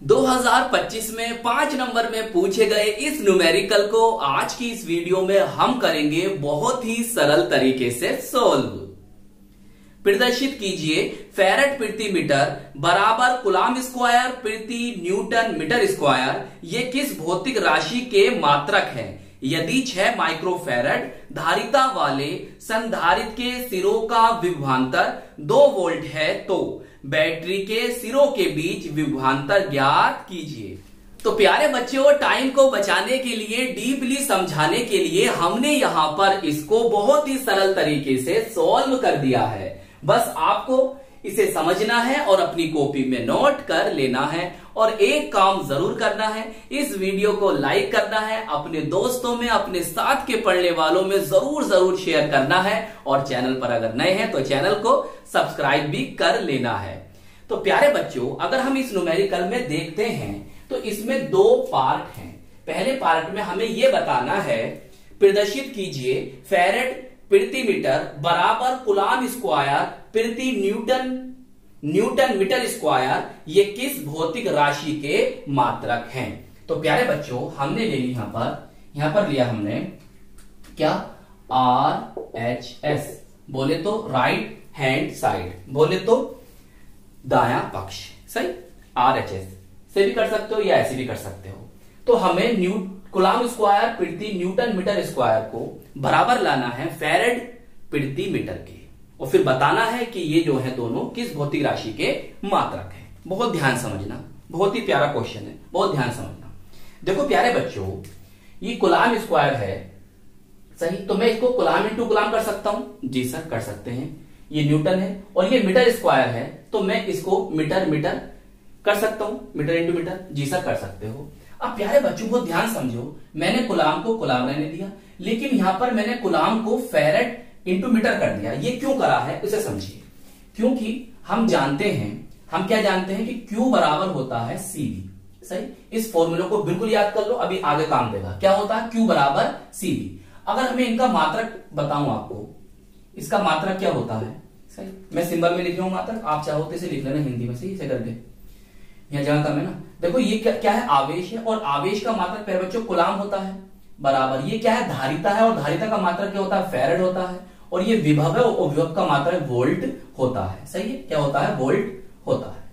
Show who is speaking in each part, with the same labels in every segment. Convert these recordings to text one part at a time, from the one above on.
Speaker 1: 2025 में 5 नंबर में पूछे गए इस न्यूमेरिकल को आज की इस वीडियो में हम करेंगे बहुत ही सरल तरीके से सोल्व। प्रदर्शित कीजिए फैरेड प्रति मीटर बराबर कूलम्ब स्क्वायर प्रति न्यूटन मीटर स्क्वायर ये किस भौतिक राशि के मात्रक है। यदि 6 माइक्रोफैरड धारिता वाले संधारित्र के सिरों का विभवांतर 2 वोल्ट है तो बैटरी के सिरों के बीच विभवांतर ज्ञात कीजिए। तो प्यारे बच्चों, टाइम को बचाने के लिए, डीपली समझाने के लिए हमने यहां पर इसको बहुत ही सरल तरीके से सॉल्व कर दिया है। बस आपको इसे समझना है और अपनी कॉपी में नोट कर लेना है और एक काम जरूर करना है, इस वीडियो को लाइक करना है, अपने दोस्तों में, अपने साथ के पढ़ने वालों में जरूर शेयर करना है और चैनल पर अगर नए हैं तो चैनल को सब्सक्राइब भी कर लेना है। तो प्यारे बच्चों, अगर हम इस न्यूमेरिकल में देखते हैं तो इसमें 2 पार्ट हैं। पहले पार्ट में हमें यह बताना है, प्रदर्शित कीजिए फैरेड प्रति मीटर बराबर कूलम्ब स्क्वायर प्रति न्यूटन मीटर स्क्वायर ये किस भौतिक राशि के मात्रक हैं। तो प्यारे बच्चों, हमने ले ली यहां पर लिया हमने क्या, RHS बोले तो राइट हैंड साइड, बोले तो दायां पक्ष, सही। RHS से भी कर सकते हो या ऐसे भी कर सकते हो। तो हमें कूलम्ब स्क्वायर प्रति न्यूटन मीटर स्क्वायर को बराबर लाना है फैरेड प्रति मीटर के और फिर बताना है कि ये जो है दोनों किस भौतिक राशि के मात्रक हैं। बहुत ध्यान समझना, बहुत ही प्यारा क्वेश्चन है, बहुत ध्यान समझना। देखो प्यारे बच्चों, ये कूलम्ब स्क्वायर है, सही। तो मैं इसको कूलम्ब इंटू कूलम्ब कर सकता हूं, जी सर कर सकते हैं। ये न्यूटन है और ये मीटर स्क्वायर है तो मैं इसको मीटर कर सकता हूं, मीटर इंटू मीटर, जी सर कर सकते हो। अब प्यारे बच्चों बहुत ध्यान समझो, मैंने कूलम्ब को कूलम्ब रहने दिया, लेकिन यहां पर मैंने कूलम्ब को फैरेड इंटू मीटर कर दिया। ये क्यों करा है उसे समझिए। क्योंकि हम जानते हैं, हम क्या जानते हैं कि Q बराबर होता है CV, सही। इस फॉर्मूले को बिल्कुल याद कर लो, अभी आगे काम देगा। क्या होता है, Q बराबर CV। अगर हमें इनका मात्रक बताऊं आपको, इसका मात्रक क्या होता है, सही। मैं सिंबल में लिख रहा हूं मात्रक, आप चाहो तो इसे लिख लेना हिंदी में, सही से करके, यहां जगह कम है ना। देखो ये क्या है, आवेश है और आवेश का मात्रक प्यारे बच्चों कूलम्ब होता है बराबर। ये क्या है, धारिता है और धारिता का मात्रक क्या होता है, फैरेड होता है। और ये विभव है और विभव का मात्रक वोल्ट होता है, सही है। क्या होता है, वोल्ट होता है।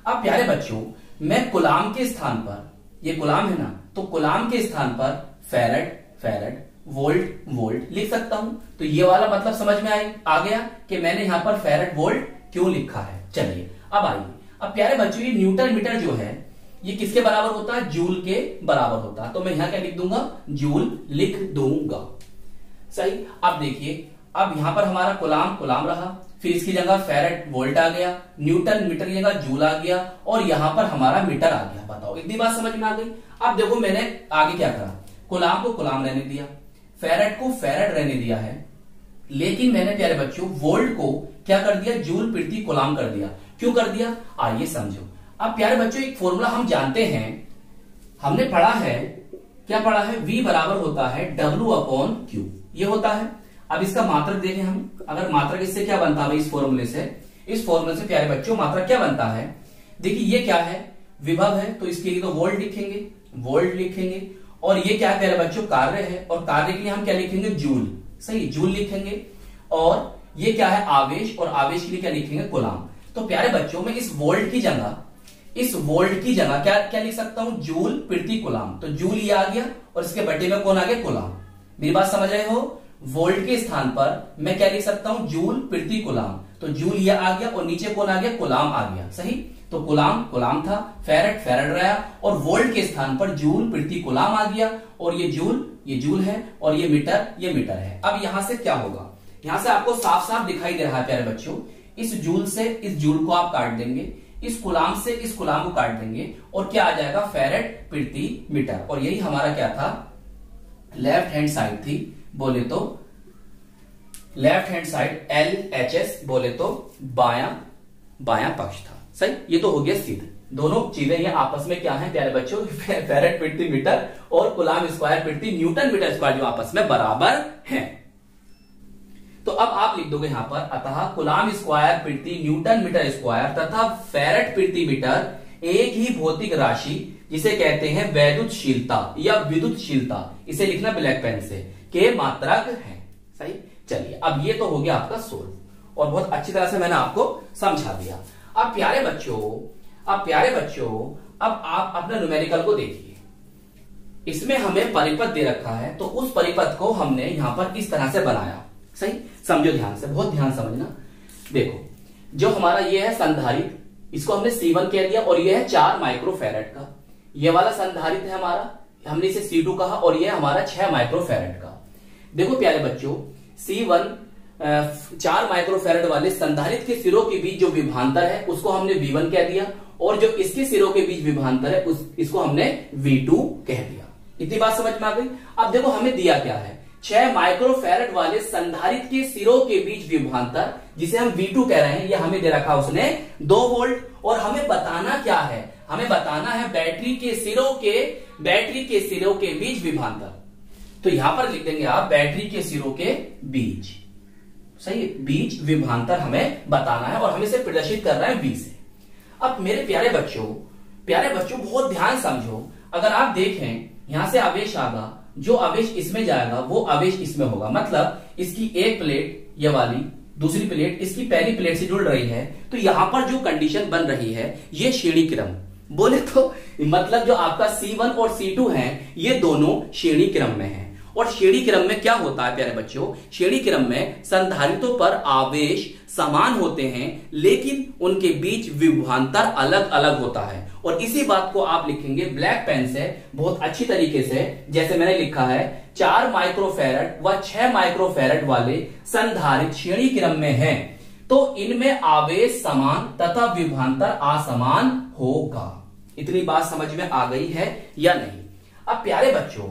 Speaker 1: अब प्यारे बच्चों, मैं कूलम्ब के स्थान पर, ये कूलम्ब है ना, तो कूलम्ब के स्थान पर फैरेड वोल्ट लिख सकता हूं। तो ये वाला मतलब समझ में आ गया कि मैंने यहां पर फैरेड वोल्ट क्यों लिखा है। चलिए अब आइए, अब प्यारे बच्चों ये न्यूटन मीटर जो है ये किसके बराबर होता है, जूल के बराबर होता है। तो मैं यहां क्या लिख दूंगा, जूल लिख दूंगा, सही। अब देखिए, अब यहां पर हमारा कूलम्ब रहा, फिर इसकी जगह फैरेड वोल्ट आ गया, न्यूटन मीटर की जगह जूल आ गया और यहां पर हमारा मीटर आ गया। बताओ, इतनी बात समझ में आ गई। अब देखो मैंने आगे क्या करा, कूलम्ब को कूलम्ब रहने दिया, फैरेड को फैरेड रहने दिया है, लेकिन मैंने प्यारे बच्चों वोल्ट को क्या कर दिया, जूल प्रति कूलम्ब कर दिया। क्यों कर दिया, आइए समझो। अब प्यारे बच्चों एक फॉर्मूला हम जानते हैं, हमने पढ़ा है, क्या पढ़ा है, V बराबर होता है W/Q, ये होता है। अब इसका मात्रक देखें हम, अगर मात्रक इससे क्या बनता है, इस फॉर्मूले से प्यारे बच्चों मात्रक क्या बनता है। देखिए ये क्या है, विभव है, तो इसके लिए तो वोल्ट लिखेंगे। और ये क्या है प्यारे बच्चों, कार्य है, और कार्य के लिए हम क्या लिखेंगे, जूल, सही, जूल लिखेंगे। और ये क्या है, आवेश, और आवेश के लिए क्या लिखेंगे, कूलम्ब। तो प्यारे बच्चों मैं इस वोल्ट की जगह क्या लिख सकता हूं, जूल प्रति कूलम्ब। तो जूल ये आ गया और इसके बटे में कौन आ गया, कूलम्ब। मेरी बात समझ रहे हो, वोल्ट के स्थान पर मैं क्या लिख सकता हूं, जूल प्रति कूलम्ब। तो जूल ये आ गया और नीचे कौन आ गया, कूलम्ब आ गया, सही। तो कूलम्ब था, फैरेड रहा और वोल्ट के स्थान पर जूल प्रति कूलम्ब आ गया और ये जूल है और ये मीटर है। अब यहां से क्या होगा, यहां से आपको साफ साफ दिखाई दे रहा है प्यारे बच्चों, इस जूल से इस जूल को आप काट देंगे, इस कूलम्ब से इस कूलम्ब को काट देंगे और क्या आ जाएगा, फैरेड प्रति मीटर। और यही हमारा क्या था, लेफ्ट हैंड साइड थी, बोले तो लेफ्ट हैंड साइड LHS, बोले तो बायां पक्ष था, सही। ये तो हो गया सिद्ध। दोनों चीजें ये आपस में क्या है प्यारे बच्चों, फैरेड प्रति मीटर और कूलम्ब स्क्वायर प्रति न्यूटन मीटर स्क्वायर जो आपस में बराबर हैं। तो अब आप लिख दोगे यहां पर, अतः कूलम्ब स्क्वायर प्रति न्यूटन मीटर स्क्वायर तथा फैरेड प्रति मीटर एक ही भौतिक राशि जिसे कहते हैं वैद्युतशीलता या विद्युतशीलता, इसे लिखना ब्लैक पेन से, के मात्रक है। सही, चलिए अब ये तो हो गया आपका सोल्व और बहुत अच्छी तरह से मैंने आपको समझा दिया। अब प्यारे बच्चों अब आप अपने न्यूमेरिकल को देखिए। इसमें हमें परिपथ दे रखा है, तो उस परिपथ को हमने यहां पर इस तरह से बनाया। सही, समझो ध्यान से, बहुत ध्यान समझना। देखो, जो हमारा ये है संधारित्र, इसको हमने C1 कह दिया और ये है 4 माइक्रोफैरड का। ये वाला संधारित्र है हमारा, हमने इसे C2 कहा और ये हमारा 6 माइक्रोफैरड का। देखो प्यारे बच्चों, C1 4 माइक्रोफैरड वाले संधारित्र के सिरों के बीच जो विभवांतर है उसको हमने V1 कह दिया और जो इसके सिरों के बीच विभवांतर है इसको हमने V2 कह दिया। इतनी बात समझ में आ गई। अब देखो हमें दिया क्या है, 6 माइक्रोफैरड वाले संधारित्र के सिरों के बीच विभवांतर जिसे हम V2 कह रहे हैं, यह हमें दे रखा उसने 2 वोल्ट। और हमें बताना क्या है, हमें बताना है बैटरी के सिरों के बीच विभवांतर। तो यहां पर लिख देंगे आप बैटरी के सिरों के बीच, सही, बीच विभवांतर हमें बताना है और हम इसे प्रदर्शित कर रहे हैं V से। अब मेरे प्यारे बच्चों बहुत ध्यान समझो। अगर आप देखें यहां से आवेश आगा, जो आवेश इसमें जाएगा वो आवेश इसमें होगा। मतलब इसकी एक प्लेट ये वाली, दूसरी प्लेट इसकी पहली प्लेट से जुड़ रही है, तो यहां पर जो कंडीशन बन रही है ये श्रेणी क्रम, बोले तो मतलब जो आपका C1 और C2 है ये दोनों श्रेणी क्रम में है। और श्रेणी क्रम में क्या होता है प्यारे बच्चों, श्रेणी क्रम में संधारित्रों पर आवेश समान होते हैं लेकिन उनके बीच विभवांतर अलग अलग होता है। और इसी बात को आप लिखेंगे ब्लैक पेन से बहुत अच्छी तरीके से, जैसे मैंने लिखा है 4 माइक्रोफैरड व 6 माइक्रोफैरड वाले संधारित्र श्रेणी क्रम में हैं, तो इनमें आवेश समान तथा विभवांतर असमान होगा। इतनी बात समझ में आ गई है या नहीं? अब प्यारे बच्चों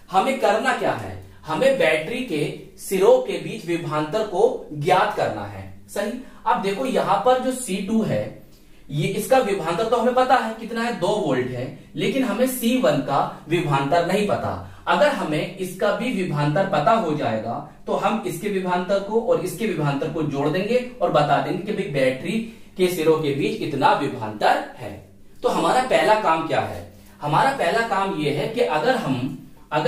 Speaker 1: हमें करना क्या है, हमें बैटरी के सिरों के बीच विभवांतर को ज्ञात करना है। सही, अब देखो यहां पर जो C2 है ये इसका विभवांतर तो हमें पता है कितना है, 2 वोल्ट है, लेकिन हमें C1 का विभवांतर नहीं पता। अगर हमें इसका भी विभवांतर पता हो जाएगा तो हम इसके विभवांतर को और इसके विभवांतर को जोड़ देंगे और बता देंगे कि भाई बैटरी के सिरों के बीच इतना विभवांतर है। तो हमारा पहला काम क्या है, हमारा पहला काम यह है कि अगर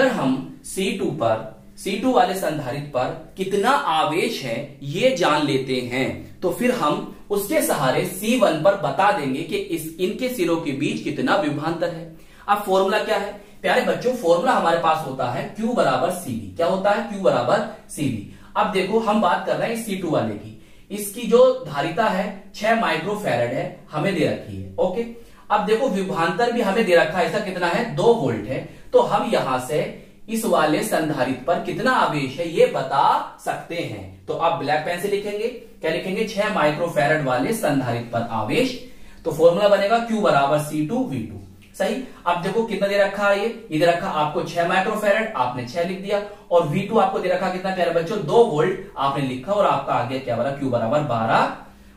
Speaker 1: हम C2 वाले संधारित्र पर कितना आवेश है ये जान लेते हैं, तो फिर हम उसके सहारे C1 पर बता देंगे कि इनके सिरों के बीच कितना विभवांतर है। अब फॉर्मूला क्या है प्यारे बच्चों, फॉर्मूला हमारे पास होता है Q बराबर CV। क्या होता है? Q बराबर CV। अब देखो हम बात कर रहे हैं C2 वाले की, इसकी जो धारिता है 6 माइक्रोफैरड है, हमें दे रखी है। ओके, अब देखो विभवांतर भी हमें दे रखा है, ऐसा कितना है, 2 वोल्ट है। तो हम यहां से इस वाले संधारित्र पर कितना आवेश है ये बता सकते हैं। तो आप ब्लैक पेन से लिखेंगे, क्या लिखेंगे, 6 माइक्रोफैरड वाले संधारित्र पर आवेश। तो फॉर्मूला बनेगा Q बराबर C2V2। सही, अब देखो कितना दे रखा है, ये दे रखा आपको 6 माइक्रोफैरड, आपने 6 लिख दिया, और V2 आपको दे रखा कितना प्यारे बच्चों, 2 वोल्ट आपने लिखा, और आपका आ गया क्या बना, Q बराबर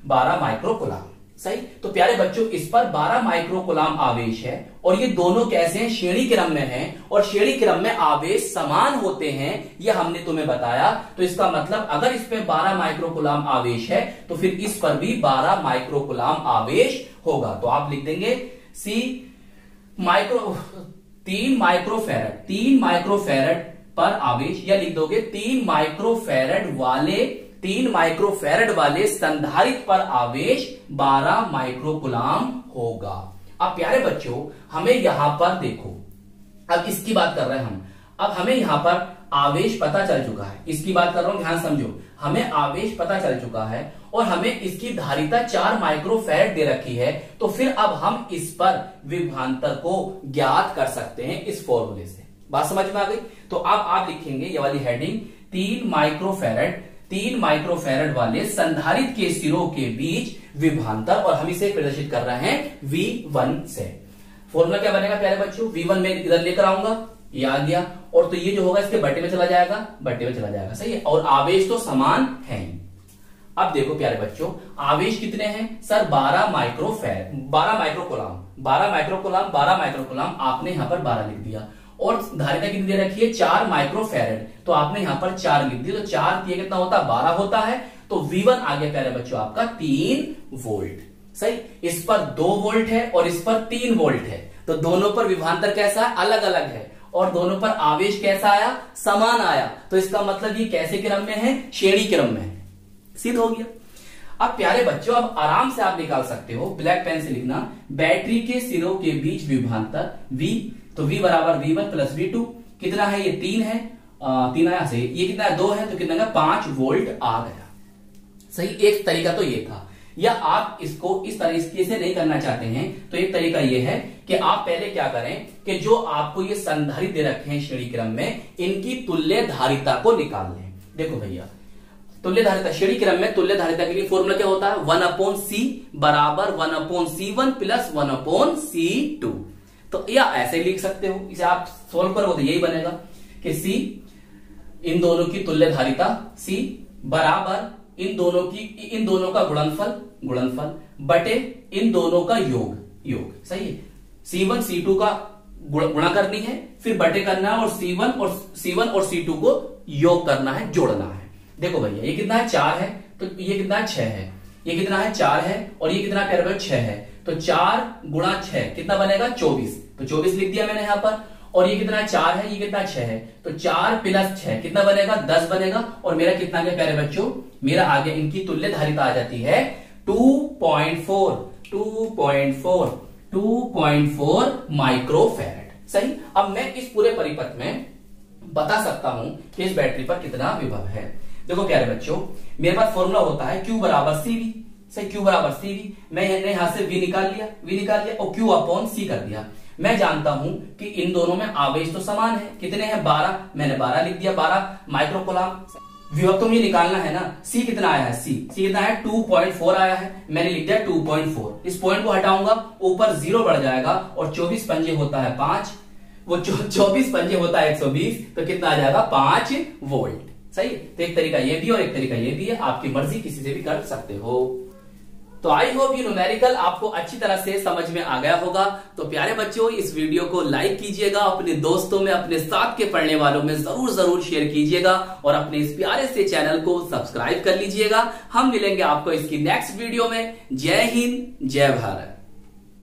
Speaker 1: 12 माइक्रोकुलाम। सही, तो प्यारे बच्चों इस पर 12 माइक्रोकुलाम आवेश है और ये दोनों कैसे हैं, श्रेणी क्रम में हैं, और श्रेणी क्रम में आवेश समान होते हैं, ये हमने तुम्हें बताया। तो इसका मतलब अगर इस पे 12 माइक्रोकुलाम आवेश है तो फिर इस पर भी 12 माइक्रोकुलाम आवेश होगा। तो आप लिख देंगे 3 माइक्रोफैरड पर आवेश, या लिख दोगे 3 माइक्रोफैरड वाले संधारित्र पर आवेश 12 माइक्रोकुलाम होगा। अब प्यारे बच्चों हमें यहां पर देखो, अब इसकी बात कर रहे हैं हम, अब हमें यहां पर आवेश पता चल चुका है, इसकी बात कर रहा हूं, ध्यान समझो, हमें आवेश पता चल चुका है और हमें इसकी धारिता 4 माइक्रोफैरड दे रखी है। तो फिर अब हम इस पर विभवांतर को ज्ञात कर सकते हैं इस फॉर्मूले से। बात समझ में आ गई? तो अब आप लिखेंगे ये वाली हेडिंग, 3 माइक्रोफैरड वाले संधारित्र के सिरों के बीच विभवांतर, और हम इसे प्रदर्शित कर रहे हैं V1 से। फॉर्मूला क्या बनेगा प्यारे बच्चों, V1 में इधर लेकर आऊंगा, ये आ गया, और तो ये जो होगा इसके बट्टे में चला जाएगा, सही है, और आवेश तो समान है ही। अब देखो प्यारे बच्चों आवेश कितने हैं सर, 12 माइक्रोकुलाम, आपने यहां पर 12 लिख दिया, और धारिता कितनी दे रखी है, 4 माइक्रोफैरड, तो आपने यहां पर 4 लिख दिया, तो 4 कितना होता है, 12 होता है। तो V1 आ गया प्यारे बच्चों आपका 3 वोल्ट। सही। इस पर 2 वोल्ट है और इस पर 3 वोल्ट है, तो दोनों पर विभवांतर कैसा है, अलग अलग है, और दोनों पर आवेश कैसा आया, समान आया। तो इसका मतलब ये कैसे क्रम में है, श्रेणी क्रम में है। सिद्ध हो गया। अब प्यारे बच्चों, अब आराम से आप निकाल सकते हो, ब्लैक पेन से लिखना, बैटरी के सिरों के बीच विभवांतर V, तो V बराबर V1 प्लस V2, कितना है, ये 3 है, 3 आया से, ये कितना है, 2 है, तो कितना 5 वोल्ट आ गया। सही। एक तरीका तो ये था, या आप इसको इस तरीके से नहीं करना चाहते हैं तो एक तरीका ये है कि आप पहले क्या करें कि जो आपको ये संधारित्र दे रखे हैं श्रेणी क्रम में, इनकी तुल्य धारिता को निकाल लें। देखो भैया, तुल्य धारिता श्रेणी क्रम में तुल्य धारिता के लिए फॉर्मूला क्या होता है, 1/C बराबर 1/C1 प्लस 1/C2। तो या ऐसे लिख सकते हो, इसे आप सोल्व करो तो यही बनेगा कि C इन दोनों की तुल्य धारिता, C बराबर इन दोनों का गुणनफल बटे इन दोनों का योग। सही है। C1 C2 का गुणा करनी है, फिर बटे करना है, और C1 और C2 को योग करना है, जोड़ना है। देखो भैया, ये कितना है, 4 है, तो ये कितना है, 6 है, ये कितना है, 4 है, और ये कितना प्यारे बच्चों, 6 है, तो 4 गुणा 6 कितना बनेगा, 24, तो 24 लिख दिया मैंने यहां पर। और ये कितना 4 है, ये कितना 6 है, तो 4 प्लस 6 कितना बनेगा, 10 बनेगा। और मेरा कितना गया प्यारे बच्चों, मेरा आगे इनकी तुल्य धारिता आ जाती है 2.4 माइक्रोफैराड। सही। अब मैं इस पूरे परिपथ में बता सकता हूं कि इस बैटरी पर कितना विभव है। देखो प्यारे बच्चों, मेरे पास फॉर्मूला होता है Q बराबर CV। सही, Q बराबर CV, मैंने यहां से V निकाल लिया और Q अपॉन C कर दिया। मैं जानता हूं कि इन दोनों में आवेश तो समान है, कितने हैं, 12, मैंने 12 लिख दिया, 12 माइक्रोकूलम। विभव तो मुझे निकालना है ना, C कितना आया है, C कितना है, 2.4 आया है, मैंने लिख दिया 2.4। इस पॉइंट को हटाऊंगा, ऊपर 0 बढ़ जाएगा, और 24 पंजे होता है 5, वो 24 पंजे होता है 120, तो कितना आ जाएगा, 5 वोल्ट। सही। तो एक तरीका ये भी और एक तरीका ये भी है, आपकी मर्जी, किसी से भी कर सकते हो। तो आई होप ये न्यूमेरिकल आपको अच्छी तरह से समझ में आ गया होगा। तो प्यारे बच्चों, इस वीडियो को लाइक कीजिएगा, अपने दोस्तों में, अपने साथ के पढ़ने वालों में जरूर शेयर कीजिएगा, और अपने इस प्यारे से चैनल को सब्सक्राइब कर लीजिएगा। हम मिलेंगे आपको इसकी नेक्स्ट वीडियो में। जय हिंद, जय भारत।